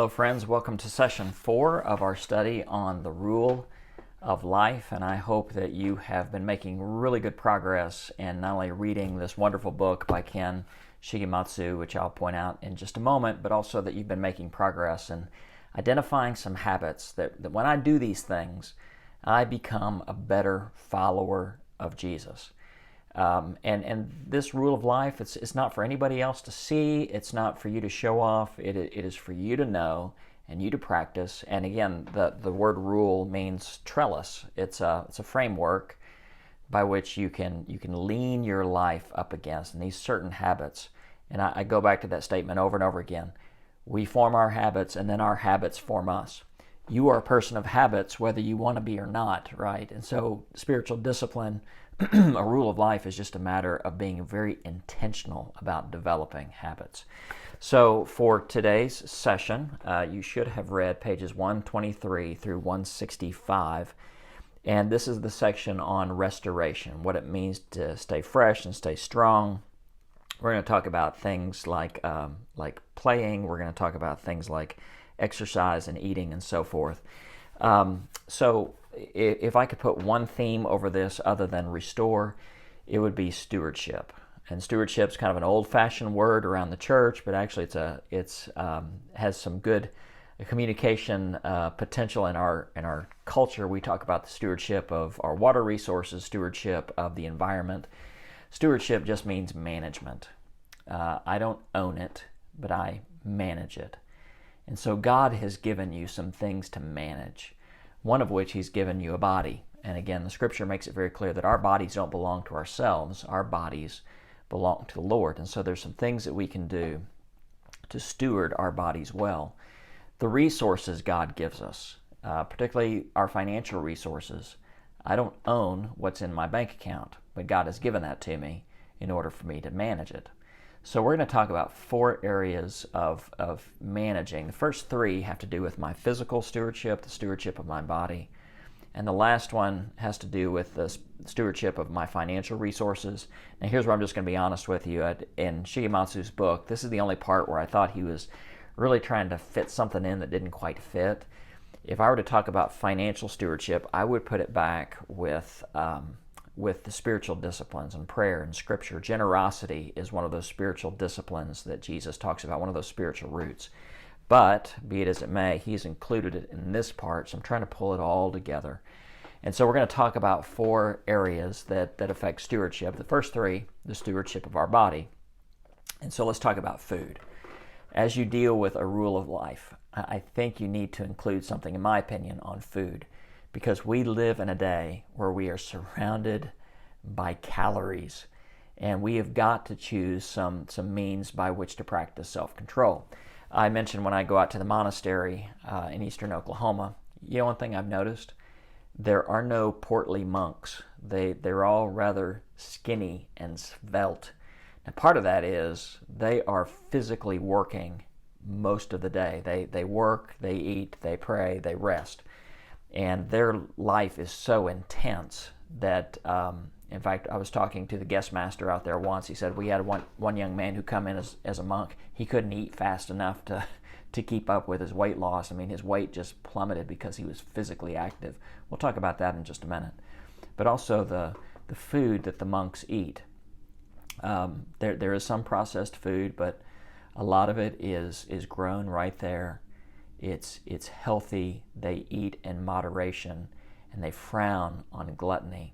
Hello friends, welcome to session 4 of our study on the rule of life, and I hope that you have been making really good progress in not only reading this wonderful book by Ken Shigematsu, which I'll point out in just a moment, but also that you've been making progress in identifying some habits that when I do these things, I become a better follower of Jesus. And this rule of life, it's not for anybody else to see. It's not for you to show off. It is for you to know and you to practice. And again, the word rule means trellis. It's a framework by which you can lean your life up against, and these certain habits. And I go back to that statement over and over again. We form our habits, and then our habits form us. You are a person of habits, whether you want to be or not, right? And so spiritual discipline, a rule of life, is just a matter of being very intentional about developing habits. So for today's session, you should have read pages 123 through 165. And this is the section on restoration, what it means to stay fresh and stay strong. We're going to talk about things like playing. We're going to talk about things like exercise and eating and so forth. So if I could put one theme over this other than restore, it would be stewardship. And stewardship is kind of an old-fashioned word around the church, but actually it's has some good communication potential in our culture. We talk about the stewardship of our water resources, stewardship of the environment. Stewardship just means management. I don't own it, but I manage it. And so God has given you some things to manage, one of which He's given you a body. And again, the Scripture makes it very clear that our bodies don't belong to ourselves. Our bodies belong to the Lord. And so there's some things that we can do to steward our bodies well. The resources God gives us, particularly our financial resources, I don't own what's in my bank account, but God has given that to me in order for me to manage it. So we're going to talk about 4 areas of managing. The first 3 have to do with my physical stewardship, the stewardship of my body. And the last one has to do with the stewardship of my financial resources. Now here's where I'm just going to be honest with you. In Shigematsu's book, this is the only part where I thought he was really trying to fit something in that didn't quite fit. If I were to talk about financial stewardship, I would put it back with the spiritual disciplines and prayer and Scripture. Generosity is one of those spiritual disciplines that Jesus talks about, one of those spiritual roots. But, be it as it may, He's included it in this part, so I'm trying to pull it all together. And so we're going to talk about 4 areas that affect stewardship. The first 3, the stewardship of our body. And so let's talk about food. As you deal with a rule of life, I think you need to include something, in my opinion, on food. Because we live in a day where we are surrounded by calories, and we have got to choose some means by which to practice self-control. I mentioned when I go out to the monastery in eastern Oklahoma, one thing I've noticed, there are no portly monks. They're all rather skinny and svelte. Now part of that is they are physically working most of the day. They work, they eat, they pray, they rest. And their life is so intense that, in fact, I was talking to the guest master out there once. He said we had one young man who come in as a monk. He couldn't eat fast enough to keep up with his weight loss. I mean, his weight just plummeted because he was physically active. We'll talk about that in just a minute. But also the food that the monks eat. There is some processed food, but a lot of it is grown right there. It's healthy. They eat in moderation, and they frown on gluttony.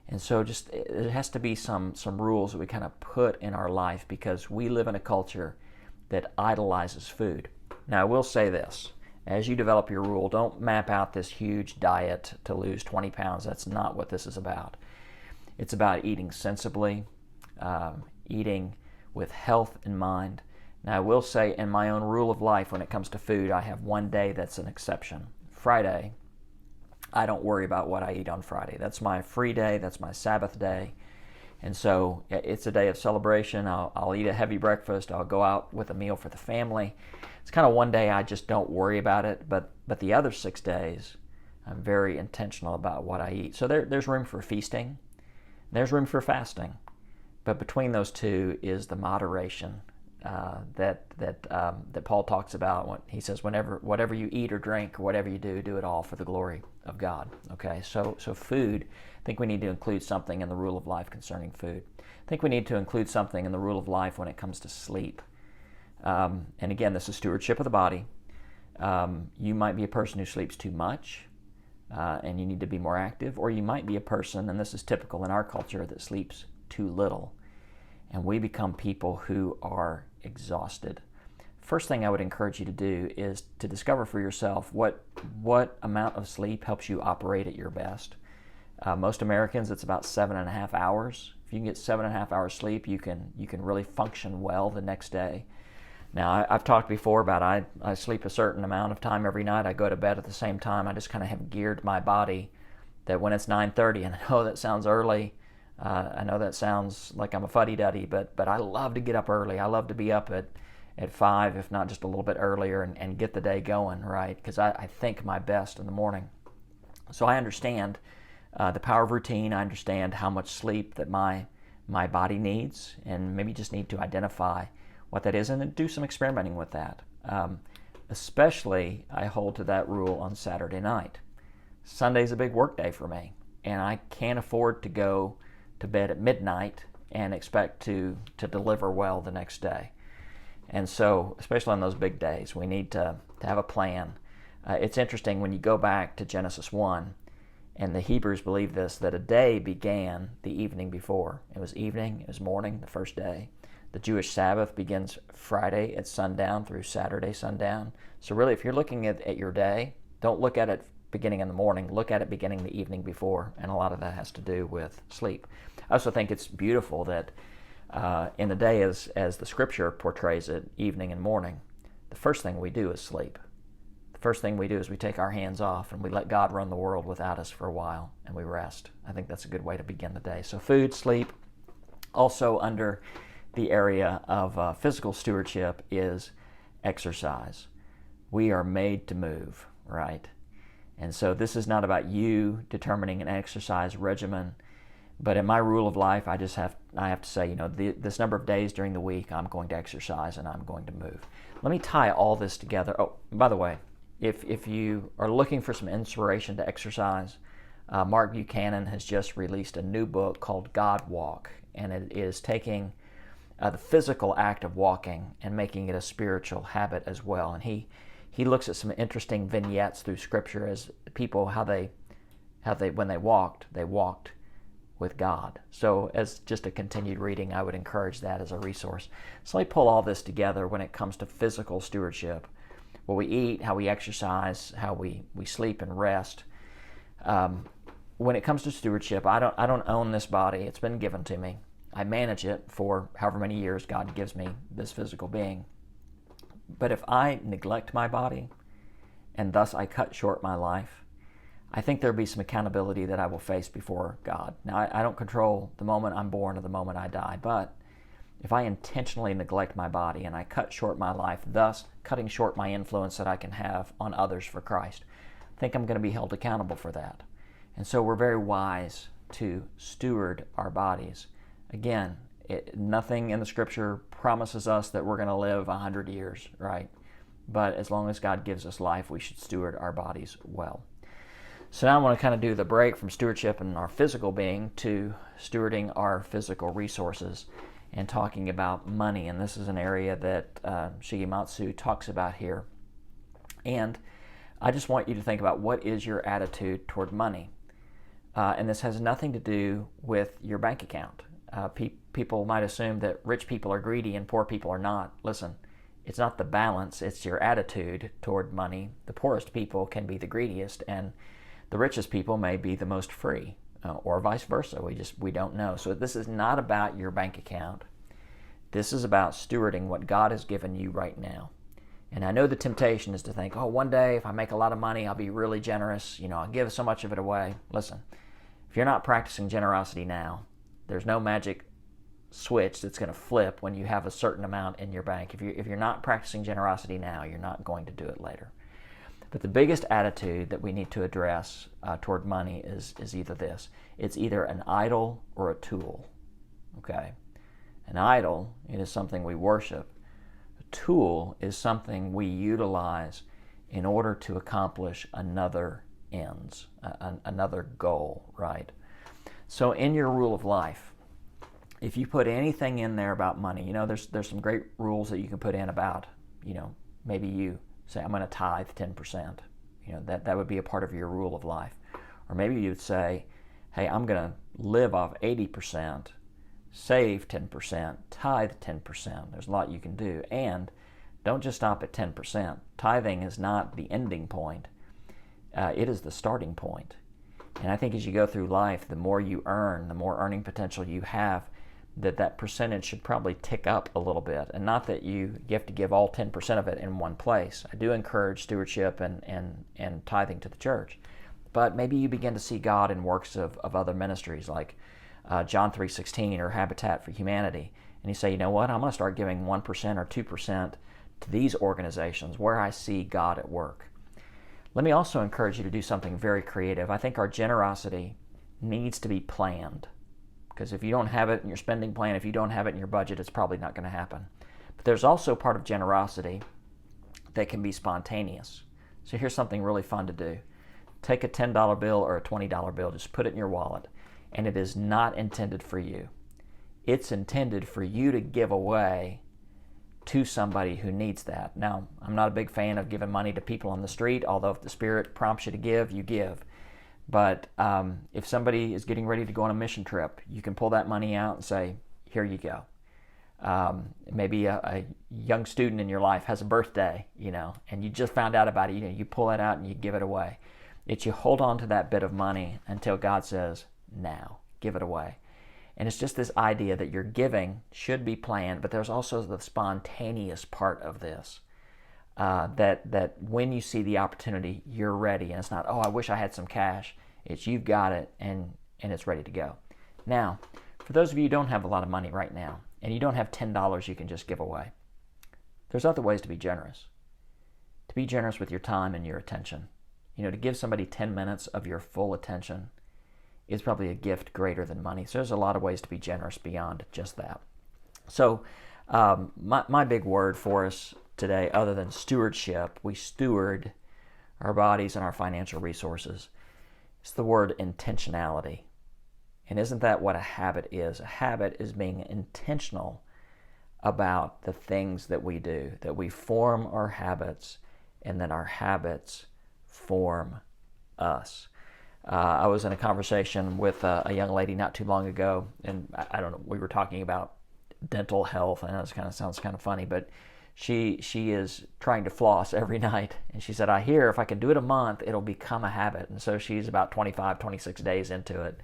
And so there has to be some rules that we kind of put in our life, because we live in a culture that idolizes food. Now I will say this, as you develop your rule, don't map out this huge diet to lose 20 pounds. That's not what this is about. It's about eating sensibly, eating with health in mind. Now I will say, in my own rule of life when it comes to food, I have one day that's an exception. Friday, I don't worry about what I eat on Friday. That's my free day, that's my Sabbath day. And so it's a day of celebration. I'll eat a heavy breakfast, I'll go out with a meal for the family. It's kind of one day I just don't worry about it, but the other 6 days, I'm very intentional about what I eat. So there's room for feasting, there's room for fasting. But between those two is the moderation that Paul talks about when he says, whatever you eat or drink or whatever you do, do it all for the glory of God. Okay, so food. I think we need to include something in the rule of life concerning food. I think we need to include something in the rule of life when it comes to sleep. And again, this is stewardship of the body. You might be a person who sleeps too much, and you need to be more active, or you might be a person, and this is typical in our culture, that sleeps too little. And we become people who are exhausted. First thing I would encourage you to do is to discover for yourself what amount of sleep helps you operate at your best. Most Americans, it's about 7.5 hours. If you can get 7.5 hours sleep, you can really function well the next day. Now, I've talked before about I sleep a certain amount of time every night. I go to bed at the same time. I just kind of have geared my body that when it's 9:30, and I know that sounds early, I know that sounds like I'm a fuddy-duddy, but I love to get up early. I love to be up at 5, if not just a little bit earlier, and get the day going, right? Because I think my best in the morning. So I understand the power of routine. I understand how much sleep that my body needs, and maybe just need to identify what that is and then do some experimenting with that. Especially, I hold to that rule on Saturday night. Sunday's a big work day for me, and I can't afford to go to bed at midnight and expect to deliver well the next day. And so, especially on those big days, we need to have a plan. It's interesting when you go back to Genesis 1, and the Hebrews believe this, that a day began the evening before. It was evening, it was morning, the first day. The Jewish Sabbath begins Friday at sundown through Saturday sundown. So really, if you're looking at your day, don't look at it beginning in the morning, look at it beginning the evening before, and a lot of that has to do with sleep. I also think it's beautiful that in the day, as the Scripture portrays it, evening and morning, the first thing we do is sleep. The first thing we do is we take our hands off and we let God run the world without us for a while, and we rest. I think that's a good way to begin the day. So food, sleep. Also under the area of physical stewardship is exercise. We are made to move, right? And so this is not about you determining an exercise regimen, but in my rule of life, I have to say, this number of days during the week, I'm going to exercise and I'm going to move. Let me tie all this together. Oh, by the way, if you are looking for some inspiration to exercise, Mark Buchanan has just released a new book called God Walk, and it is taking the physical act of walking and making it a spiritual habit as well. And he looks at some interesting vignettes through Scripture as people how they when they walked with God. So as just a continued reading, I would encourage that as a resource. So let me pull all this together when it comes to physical stewardship. What we eat, how we exercise, how we sleep and rest. When it comes to stewardship, I don't own this body. It's been given to me. I manage it for however many years God gives me this physical being. But if I neglect my body, and thus I cut short my life, I think there'll be some accountability that I will face before God. Now, I don't control the moment I'm born or the moment I die, but if I intentionally neglect my body and I cut short my life, thus cutting short my influence that I can have on others for Christ, I think I'm going to be held accountable for that. And so we're very wise to steward our bodies. Again, nothing in the Scripture promises us that we're going to live 100 years, right? But as long as God gives us life, we should steward our bodies well. So now I want to kind of do the break from stewardship and our physical being to stewarding our physical resources and talking about money. And this is an area that Shigematsu talks about here. And I just want you to think about what is your attitude toward money. And this has nothing to do with your bank account. People might assume that rich people are greedy and poor people are not. Listen, it's not the balance, it's your attitude toward money. The poorest people can be the greediest, and the richest people may be the most free, or vice versa. We don't know. So this is not about your bank account. This is about stewarding what God has given you right now. And I know the temptation is to think, oh, one day if I make a lot of money, I'll be really generous. I'll give so much of it away. Listen, if you're not practicing generosity now, there's no magic switch that's going to flip when you have a certain amount in your bank. If you're not practicing generosity now, you're not going to do it later. But the biggest attitude that we need to address toward money is either this. It's either an idol or a tool. Okay? An idol, it is something we worship. tool is something we utilize in order to accomplish another ends, another goal, right? So in your rule of life, if you put anything in there about money, there's some great rules that you can put in about, maybe you say, I'm going to tithe 10%. That would be a part of your rule of life. Or maybe you'd say, hey, I'm going to live off 80%, save 10%, tithe 10%. There's a lot you can do. And don't just stop at 10%. Tithing is not the ending point. It is the starting point. And I think as you go through life, the more you earn, the more earning potential you have, that percentage should probably tick up a little bit. And not that you have to give all 10% of it in one place. I do encourage stewardship and tithing to the church. But maybe you begin to see God in works of other ministries like John 3:16 or Habitat for Humanity. And you say, you know what, I'm going to start giving 1% or 2% to these organizations where I see God at work. Let me also encourage you to do something very creative. I think our generosity needs to be planned. Because if you don't have it in your spending plan, if you don't have it in your budget, it's probably not going to happen. But there's also part of generosity that can be spontaneous. So here's something really fun to do. Take a $10 bill or a $20 bill, just put it in your wallet, and it is not intended for you. It's intended for you to give away to somebody who needs that. Now, I'm not a big fan of giving money to people on the street, although if the Spirit prompts you to give, you give. But if somebody is getting ready to go on a mission trip, you can pull that money out and say, here you go. Maybe a young student in your life has a birthday, and you just found out about it. You pull it out and you give it away. It's you hold on to that bit of money until God says, now, give it away. And it's just this idea that your giving should be planned, but there's also the spontaneous part of this. That when you see the opportunity, you're ready. And it's not, I wish I had some cash. It's you've got it and it's ready to go. Now, for those of you who don't have a lot of money right now, and you don't have $10 you can just give away, there's other ways to be generous. To be generous with your time and your attention. To give somebody 10 minutes of your full attention is probably a gift greater than money. So there's a lot of ways to be generous beyond just that. So my big word for us today, other than stewardship, we steward our bodies and our financial resources. It's the word intentionality. And isn't that what a habit is? A habit is being intentional about the things that we do, that we form our habits, and then our habits form us. I was in a conversation with a young lady not too long ago, and I don't know, we were talking about dental health. I know it sounds kind of funny, but she is trying to floss every night. And she said, I hear if I can do it a month, it'll become a habit. And so she's about 25, 26 days into it.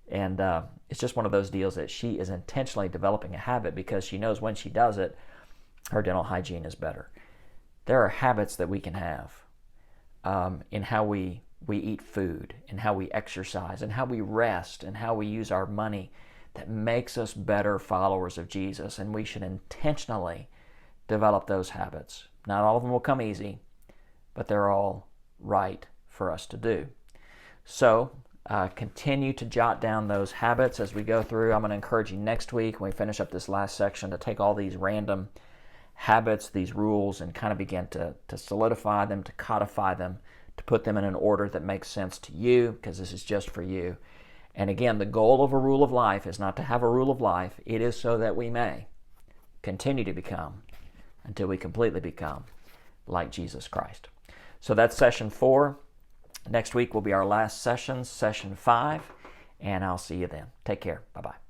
And it's just one of those deals that she is intentionally developing a habit because she knows when she does it, her dental hygiene is better. There are habits that we can have in how we eat food, and how we exercise, and how we rest, and how we use our money that makes us better followers of Jesus. And we should intentionally develop those habits. Not all of them will come easy, but they're all right for us to do. So continue to jot down those habits as we go through. I'm going to encourage you next week when we finish up this last section to take all these random habits, these rules, and kind of begin to solidify them, to codify them, to put them in an order that makes sense to you, because this is just for you. And again, the goal of a rule of life is not to have a rule of life. It is so that we may continue to become, until we completely become, like Jesus Christ. So that's session 4. Next week will be our last session, session 5, and I'll see you then. Take care. Bye-bye.